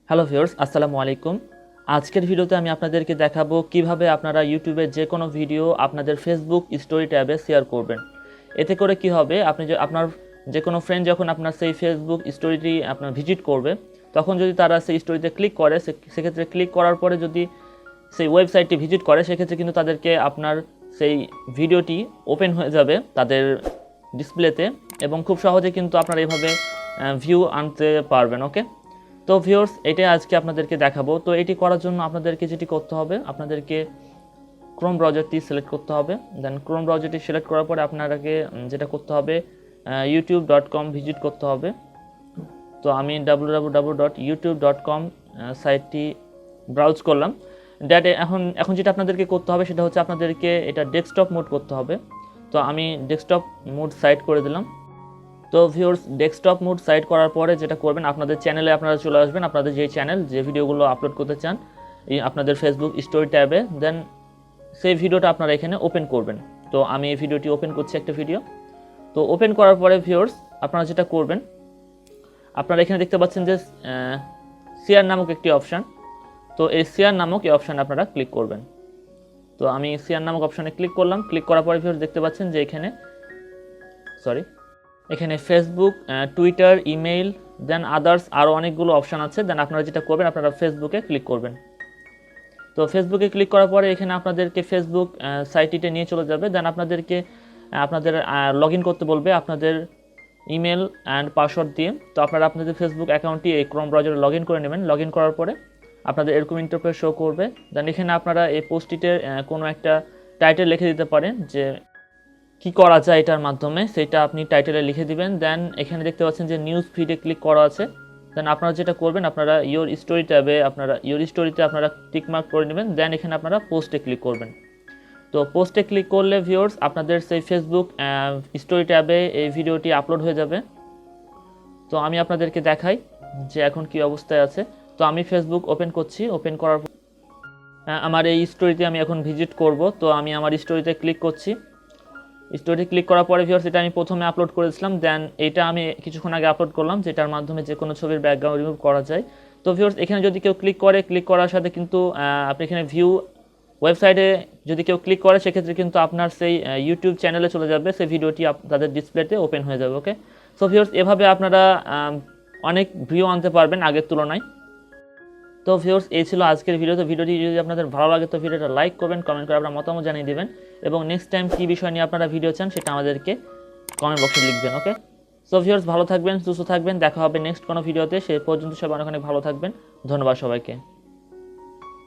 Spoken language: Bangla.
হ্যালো ভিউয়ার্স, আসসালামু আলাইকুম। আজকের ভিডিওতে আমি আপনাদেরকে দেখাবো কিভাবে আপনারা ইউটিউবে যে কোনো ভিডিও আপনাদের ফেসবুক স্টোরি ট্যাবে শেয়ার করবেন। এতে করে কি হবে, আপনি আপনার যে কোনো ফ্রেন্ড যখন আপনার সেই ফেসবুক স্টোরিটি আপনার ভিজিট করবে, তখন যদি তারা সেই স্টোরিতে ক্লিক করে, সেক্ষেত্রে ক্লিক করার পরে যদি সেই ওয়েবসাইটটি ভিজিট করে, সেক্ষেত্রে কিন্তু তাদেরকে আপনার সেই ভিডিওটি ওপেন হয়ে যাবে তাদের ডিসপ্লেতে, এবং খুব সহজে কিন্তু আপনারা এইভাবে ভিউ আনতে পারবেন। ওকে, তো ভিউয়ার্স, এটাই আজকে আপনাদেরকে দেখাবো। তো এটি করার জন্য আপনাদেরকে যেটি করতে হবে, আপনাদেরকে ক্রোম ব্রাউজারটি সিলেক্ট করতে হবে। দেন ক্রোম ব্রাউজারটি সিলেক্ট করার পরে আপনাকে যেটা করতে হবে, youtube.com ভিজিট করতে হবে। তো আমি www.youtube.com সাইটটি ব্রাউজ করলাম। এখন যেটা আপনাদেরকে করতে হবে সেটা হচ্ছে আপনাদেরকে এটা ডেস্কটপ মোড করতে হবে। তো আমি ডেস্কটপ মোড সাইট করে দিলাম। তো ভিউয়ার্স, ডেস্কটপ মোড সাইট করার পরে যেটা করবেন, আপনাদের চ্যানেলে আপনারা চলে আসবেন, আপনাদের যে চ্যানেল, যে ভিডিওগুলো আপলোড করতে চান এই আপনাদের ফেসবুক স্টোরি ট্যাবে, দেন সেই ভিডিওটা আপনারা এখানে ওপেন করবেন। তো আমি এই ভিডিওটি ওপেন করছি, একটা ভিডিও। তো ওপেন করার পরে ভিউয়ার্স, আপনারা যেটা করবেন, আপনারা এখানে দেখতে পাচ্ছেন যে শেয়ার নামক একটি অপশান। তো এই শেয়ার নামক এই অপশানে আপনারা ক্লিক করবেন। তো আমি শেয়ার নামক অপশানে ক্লিক করলাম। ক্লিক করার পরে ভিউয়ার্স দেখতে পাচ্ছেন যে এখানে ফেসবুক, টুইটার, ইমেইল, দেন আদার্স আরও অনেকগুলো অপশান আছে। দেন আপনারা যেটা করবেন, আপনারা ফেসবুকে ক্লিক করবেন। তো ফেসবুকে ক্লিক করার পরে এখানে আপনাদেরকে ফেসবুক সাইটটিতে নিয়ে চলে যাবে। দেন আপনাদেরকে আপনাদের লগ ইন করতে বলবে আপনাদের ইমেল অ্যান্ড পাসওয়ার্ড দিয়ে। তো আপনারা আপনাদের ফেসবুক অ্যাকাউন্টটি এই ক্রোম ব্রাউজারে লগ ইন করে নেবেন। লগ ইন করার পরে আপনাদের এরকম ইন্টারফেস শো করবে। দেন এখানে আপনারা এই পোস্টটিতে কোনো একটা টাইটেল লিখে দিতে পারেন, যে কি করা যায় এটার মাধ্যমে, সেটা আপনি টাইটেলে লিখে দিবেন। দেন এখানে দেখতে পাচ্ছেন যে নিউজ ফিডে ক্লিক করা আছে। দেন আপনারা যেটা করবেন, আপনারা ইয়োর স্টোরি ট্যাবে ইয়োর স্টোরিতে আপনারা টিকমার্ক করে নেবেন। দেন এখানে আপনারা পোস্টে ক্লিক করবেন। তো পোস্টে ক্লিক করলে ভিউয়ার্স, আপনাদের সেই ফেসবুক স্টোরি ট্যাবে এই ভিডিওটি আপলোড হয়ে যাবে। তো আমি আপনাদেরকে দেখাই যে এখন কি অবস্থায় আছে। তো আমি ফেসবুক ওপেন করছি। ওপেন করার পর আমার এই স্টোরিতে আমি এখন ভিজিট করব। তো আমি আমার স্টোরিতে ক্লিক করছি। স্টোরি ক্লিক করার পরে ভিউয়ার্স, এটা আমি প্রথমে আপলোড করেছিলাম। দেন এটা আমি কিছুক্ষণ আগে আপলোড করলাম, যেটার মাধ্যমে যে কোনো ছবির ব্যাকগ্রাউন্ড রিমুভ করা যায়। তো ভিউয়ার্স, এখানে যদি কেউ ক্লিক করার সাথে কিন্তু আপনি এখানে ভিউ ওয়েবসাইটে যদি কেউ ক্লিক করে, সেক্ষেত্রে কিন্তু আপনার সেই ইউটিউব চ্যানেলে চলে যাবে, সেই ভিডিওটি তাদের ডিসপ্লেতে ওপেন হয়ে যাবে। ওকে, সো ভিউয়ার্স, এভাবে আপনারা অনেক ভিউ আনতে পারবেন আগের তুলনায়। তো ভিউয়ার্স, এই ছিল আজকের ভিডিও। তো ভিডিওটি যদি আপনাদের ভালো লাগে তো ভিডিওটা লাইক করবেন, কমেন্ট করে আপনার মতামত জানিয়ে দেবেন, এবং নেক্সট টাইম কী বিষয় নিয়ে আপনারা ভিডিও চান সেটা আমাদেরকে কমেন্ট বক্সে লিখবেন। ওকে, সো ভিউয়ার্স, ভালো থাকবেন, সুস্থ থাকবেন, দেখা হবে নেক্সট কোনো ভিডিওতে। সে পর্যন্ত সবাই অনেক অনেক ভালো থাকবেন। ধন্যবাদ সবাইকে।